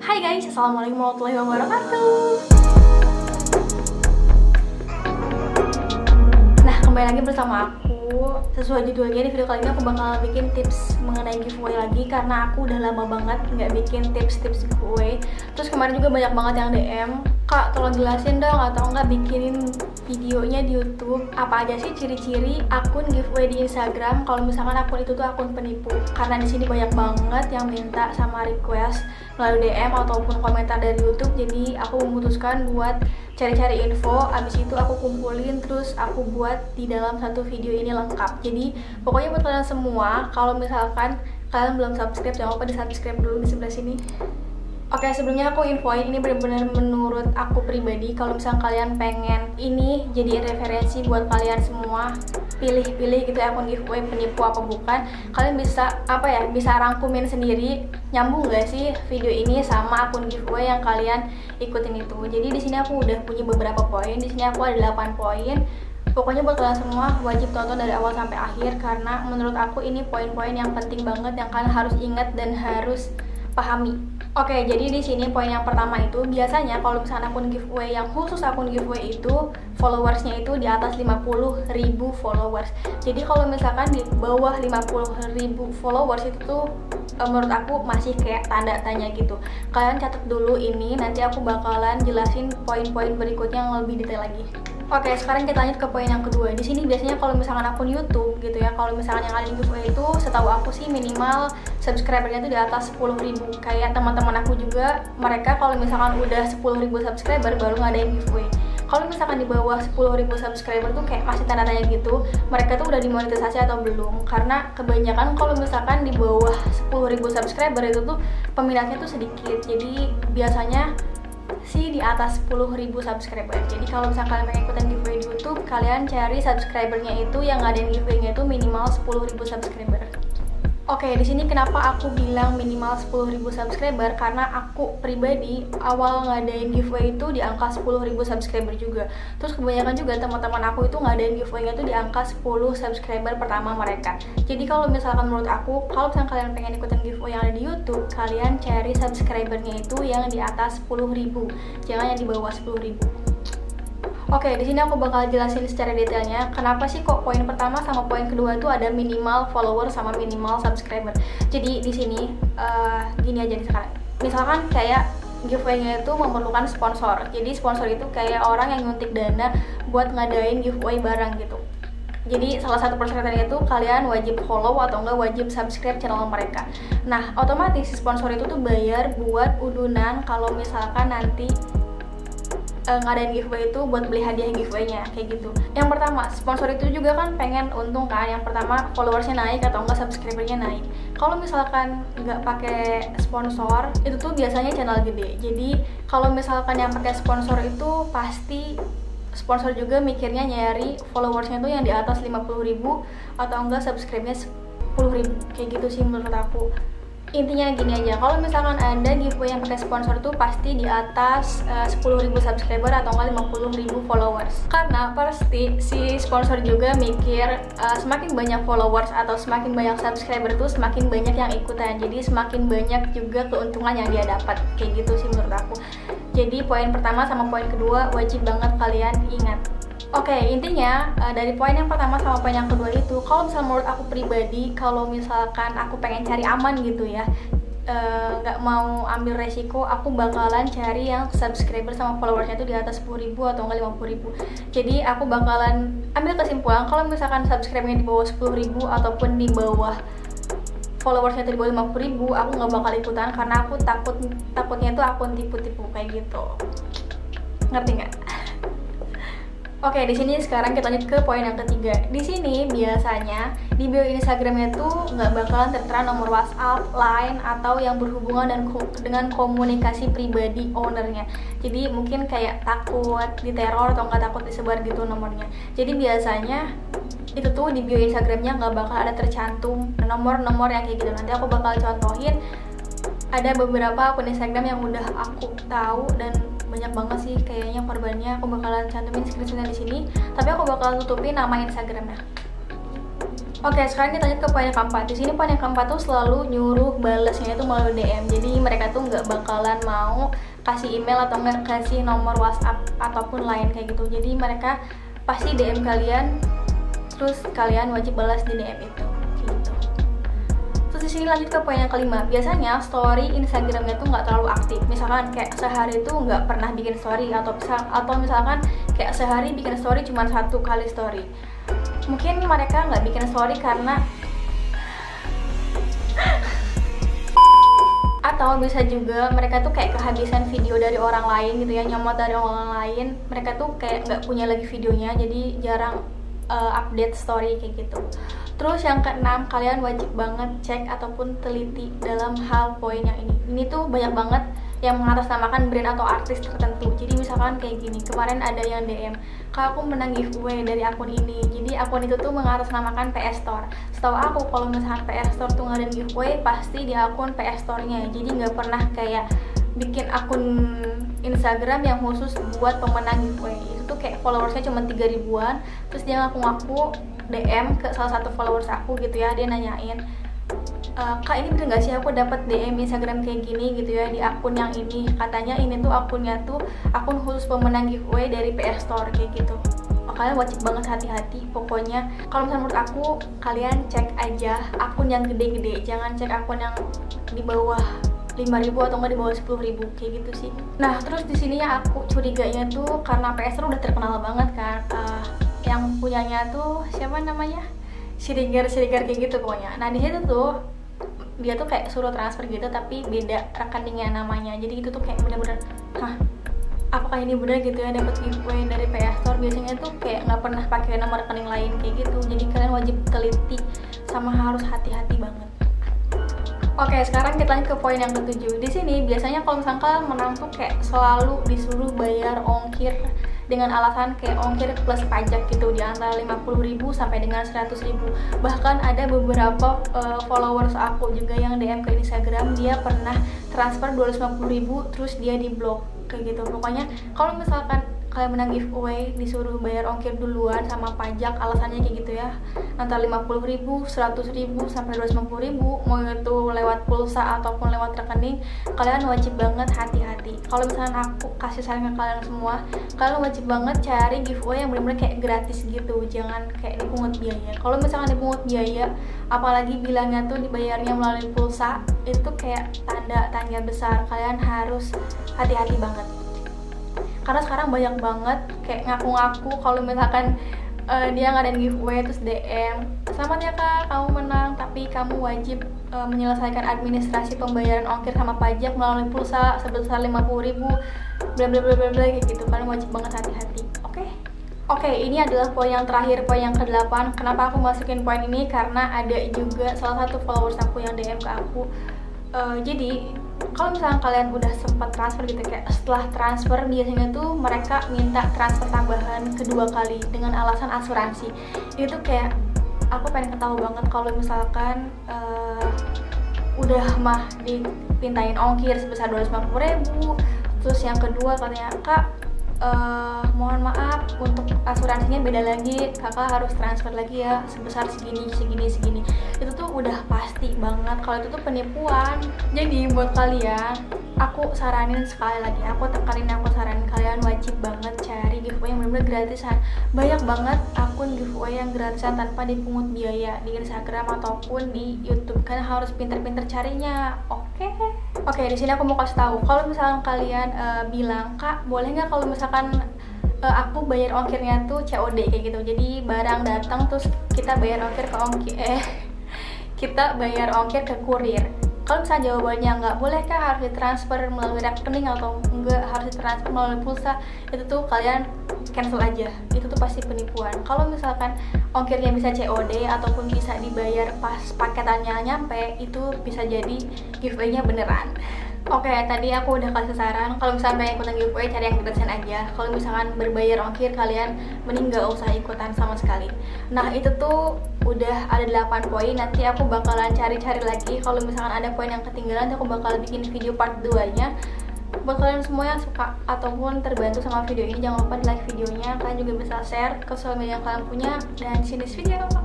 Hai guys, assalamualaikum warahmatullahi wabarakatuh. Nah, kembali lagi bersama aku. Sesuai judulnya, di video kali ini aku bakal bikin tips mengenai giveaway lagi, karena aku udah lama banget nggak bikin tips-tips giveaway. Terus kemarin juga banyak banget yang DM, "Kak, tolong jelasin dong, atau enggak bikinin videonya di YouTube. Apa aja sih ciri-ciri akun giveaway di Instagram kalau misalkan akun itu tuh akun penipu?" Karena di sini banyak banget yang minta sama request melalui DM ataupun komentar dari YouTube, jadi aku memutuskan buat cari-cari info. Abis itu aku kumpulin, terus aku buat di dalam satu video ini lengkap. Jadi pokoknya buat kalian semua, kalau misalkan kalian belum subscribe, jangan lupa di subscribe dulu di sebelah sini. Oke, sebelumnya aku infoin, ini benar-benar menurut aku pribadi. Kalau misalnya kalian pengen ini jadiin referensi buat kalian semua, pilih-pilih gitu akun giveaway penipu apa bukan, kalian bisa bisa rangkumin sendiri, nyambung gak sih video ini sama akun giveaway yang kalian ikutin itu. Jadi di sini aku udah punya beberapa poin. Di sini aku ada 8 poin. Pokoknya buat kalian semua wajib tonton dari awal sampai akhir, karena menurut aku ini poin-poin yang penting banget yang kalian harus ingat dan harus pahami. Oke, jadi di sini poin yang pertama itu, biasanya kalau misalnya akun giveaway yang khusus akun giveaway itu followersnya itu di atas 50.000 followers. Jadi kalau misalkan di bawah 50.000 followers itu tuh menurut aku masih kayak tanda tanya gitu. Kalian catat dulu ini, nanti aku bakalan jelasin poin-poin berikutnya yang lebih detail lagi. Oke, sekarang kita lanjut ke poin yang kedua. Di sini biasanya kalau misalkan akun YouTube gitu ya, kalau misalkan yang ada di giveaway itu, setahu aku sih minimal subscribernya itu di atas 10.000. Kayak teman-teman aku juga, mereka kalau misalkan udah 10.000 subscriber baru ngadain giveaway. Kalau misalkan di bawah 10.000 subscriber tuh kayak masih tanda tanya gitu, mereka tuh udah dimonetisasi atau belum. Karena kebanyakan kalau misalkan di bawah 10.000 subscriber itu tuh peminatnya tuh sedikit. Jadi biasanya sih di atas 10.000 subscriber. Jadi kalau misalkan kalian pengen ikutan giveaway di YouTube, kalian cari subscribernya itu yang ngadain giveaway-nya itu minimal 10.000 subscriber. Oke, di sini kenapa aku bilang minimal 10.000 subscriber, karena aku pribadi awal ngadain giveaway itu di angka 10.000 subscriber juga. Terus kebanyakan juga teman-teman aku itu ngadain giveaway-nya itu di angka 10 subscriber pertama mereka. Jadi kalau misalkan menurut aku, kalau misalkan kalian pengen ikutan giveaway yang ada di YouTube, kalian cari subscribernya itu yang di atas 10.000, jangan yang di bawah 10.000. Oke, di sini aku bakal jelasin secara detailnya kenapa sih kok poin pertama sama poin kedua itu ada minimal follower sama minimal subscriber. Jadi di sini gini aja nih sekarang. Misalkan kayak giveaway-nya itu memerlukan sponsor. Jadi sponsor itu kayak orang yang nyuntik dana buat ngadain giveaway barang gitu. Jadi salah satu persyaratannya itu kalian wajib follow atau enggak wajib subscribe channel mereka. Nah, otomatis si sponsor itu tuh bayar buat udunan kalau misalkan nanti ngadain giveaway itu buat beli hadiah giveaway-nya kayak gitu. Yang pertama, sponsor itu juga kan pengen untung kan. Yang pertama followersnya naik atau enggak subscribernya naik. Kalau misalkan nggak pakai sponsor, itu tuh biasanya channel gede. Jadi kalau misalkan yang pakai sponsor itu pasti sponsor juga mikirnya nyari followersnya tuh yang di atas 50.000 atau enggak subscribe-nya 10.000 kayak gitu sih menurut aku. Intinya gini aja, kalau misalkan ada giveaway yang pakai sponsor tuh pasti di atas 10.000 subscriber atau enggak 50.000 followers. Karena pasti si sponsor juga mikir semakin banyak followers atau semakin banyak subscriber tuh semakin banyak yang ikutan. Jadi semakin banyak juga keuntungan yang dia dapat. Kayak gitu sih menurut aku. Jadi poin pertama sama poin kedua wajib banget kalian ingat. Oke, intinya dari poin yang pertama sama poin yang kedua itu, kalau misalnya menurut aku pribadi, kalau misalkan aku pengen cari aman gitu ya, nggak mau ambil resiko, aku bakalan cari yang subscriber sama followersnya itu di atas 10.000 atau enggak 50.000. Jadi aku bakalan ambil kesimpulan kalau misalkan subscribernya di bawah 10.000 ataupun di bawah followersnya itu di bawah 50.000, aku nggak bakal ikutan karena aku takutnya itu akun tipu-tipu kayak gitu. Ngerti nggak? Oke, di sini sekarang kita lanjut ke poin yang ketiga. Di sini biasanya di bio Instagramnya tuh nggak bakalan tertera nomor WhatsApp, Line, atau yang berhubungan dengan komunikasi pribadi ownernya. Jadi mungkin kayak takut diteror atau nggak takut disebar gitu nomornya. Jadi biasanya itu tuh di bio Instagramnya nggak bakal ada tercantum nomor-nomor yang kayak gitu. Nanti aku bakal contohin. Ada beberapa akun Instagram yang udah aku tahu dan banyak banget sih kayaknya korbannya. Aku bakalan cantumin screenshotnya di sini, tapi aku bakal tutupin nama Instagramnya. Oke, sekarang kita lanjut ke poin yang keempat. Di sini poin yang keempat tuh selalu nyuruh balesnya itu melalui DM. Jadi mereka tuh nggak bakalan mau kasih email atau nggak kasih nomor WhatsApp ataupun lain kayak gitu. Jadi mereka pasti DM kalian, terus kalian wajib balas di DM itu. Gitu. Terus di sini lanjut ke poin yang kelima. Biasanya story Instagramnya tuh nggak terlalu aktif. Misalkan kayak sehari tuh nggak pernah bikin story atau misalkan kayak sehari bikin story cuma 1 kali story. Mungkin mereka nggak bikin story karena atau bisa juga mereka tuh kayak kehabisan video dari orang lain gitu ya, nyomot dari orang lain. Mereka tuh kayak nggak punya lagi videonya, jadi jarang update story kayak gitu. Terus yang keenam, kalian wajib banget cek ataupun teliti dalam hal poin yang ini. Ini tuh banyak banget yang mengatasnamakan brand atau artis tertentu. Jadi misalkan kayak gini, kemarin ada yang DM, "Kak, aku menang giveaway dari akun ini." Jadi akun itu tuh mengatasnamakan PS Store. Setahu aku kalau misalkan PS Store tuh ngadain giveaway pasti di akun PS Store-nya. Jadi nggak pernah kayak bikin akun Instagram yang khusus buat pemenang giveaway. Itu tuh kayak followersnya cuma 3 ribuan. Terus dia ngaku-ngaku DM ke salah satu followers aku gitu ya, dia nanyain, "Kak, ini bener gak sih aku dapat DM Instagram kayak gini gitu ya di akun yang ini? Katanya ini tuh akunnya tuh akun khusus pemenang giveaway dari PS Store kayak gitu." Kalian wajib banget hati-hati. Pokoknya kalau misalnya menurut aku, kalian cek aja akun yang gede-gede, jangan cek akun yang di bawah 5.000 atau nggak di bawah 10.000 kayak gitu sih. Nah, terus di sini ya aku curiganya tuh karena PS Store udah terkenal banget kan. Yang punyanya tuh siapa namanya? Sirigar kayak gitu pokoknya. Nah, di situ tuh dia tuh kayak suruh transfer gitu tapi beda rekeningnya namanya. Jadi itu tuh kayak bener-bener, hah, apakah ini benar gitu ya dapat giveaway dari PS Store? Biasanya tuh kayak nggak pernah pakai nomor rekening lain kayak gitu. Jadi kalian wajib teliti sama harus hati-hati banget. Oke, sekarang kita lanjut ke poin yang ke-7. Di sini biasanya kalau misalkan kalian menang tuh kayak selalu disuruh bayar ongkir dengan alasan kayak ongkir plus pajak gitu di antara 50.000 sampai dengan 100.000. Bahkan ada beberapa followers aku juga yang DM ke Instagram, dia pernah transfer 250.000 terus dia diblok kayak gitu. Pokoknya kalau misalkan kalian menang giveaway disuruh bayar ongkir duluan sama pajak, alasannya kayak gitu ya, antara 50.000, 100.000 sampai 250.000, mau itu lewat pulsa ataupun lewat rekening, kalian wajib banget hati-hati. Kalau misalnya aku kasih saran ke kalian semua, kalian wajib banget cari giveaway yang benar-benar kayak gratis gitu, jangan kayak dipungut biaya. Kalau misalkan dipungut biaya, apalagi bilangnya tuh dibayarnya melalui pulsa, itu kayak tanda tanya besar. Kalian harus hati-hati banget. Karena sekarang banyak banget kayak ngaku-ngaku kalau misalkan dia ngadain giveaway terus DM, "Selamat ya Kak, kamu menang, tapi kamu wajib menyelesaikan administrasi pembayaran ongkir sama pajak melalui pulsa sebesar 50.000 bla bla bla bla bla," kayak gitu. Kalian wajib banget hati-hati. Oke, ini adalah poin yang terakhir, poin yang ke-8. Kenapa aku masukin poin ini? Karena ada juga salah satu followers aku yang DM ke aku. Jadi kalau misalnya kalian udah sempat transfer gitu, kayak setelah transfer biasanya tuh mereka minta transfer tambahan kedua kali dengan alasan asuransi. Itu kayak aku pengen ketahui banget kalau misalkan udah mah dipintain ongkir sebesar 250.000, terus yang kedua katanya, "Kak, mohon maaf untuk asuransinya beda lagi, kakak harus transfer lagi ya sebesar segini. Itu tuh udah pasti banget kalau itu tuh penipuan. Jadi buat kalian, aku saranin sekali lagi, aku saranin kalian wajib banget cari giveaway yang benar-benar gratisan. Banyak banget akun giveaway yang gratisan tanpa dipungut biaya di Instagram ataupun di YouTube. Kalian harus pinter-pinter carinya. Oke, di sini aku mau kasih tahu, kalau misalkan kalian bilang, "Kak, boleh nggak kalau misalkan aku bayar ongkirnya tuh COD kayak gitu." Jadi barang datang terus kita bayar ongkir ke kurir. Kalau misalnya jawabannya nggak boleh Kak, harus ditransfer melalui rekening atau enggak harus ditransfer melalui pulsa, itu tuh kalian cancel aja. Itu tuh pasti penipuan. Kalau misalkan ongkirnya bisa COD ataupun bisa dibayar pas paketannya nyampe, itu bisa jadi giveaway-nya beneran. Oke, tadi aku udah kasih saran kalau misalkan pengen ikutan giveaway cari yang gratisan aja. Kalau misalkan berbayar ongkir, kalian mending gak usah ikutan sama sekali. Nah, itu tuh udah ada 8 poin. Nanti aku bakalan cari-cari lagi. Kalau misalkan ada poin yang ketinggalan, aku bakal bikin video part 2-nya. Buat kalian semua yang suka ataupun terbantu sama video ini, jangan lupa di like videonya. Kalian juga bisa share ke sosial media yang kalian punya. Dan see you next video.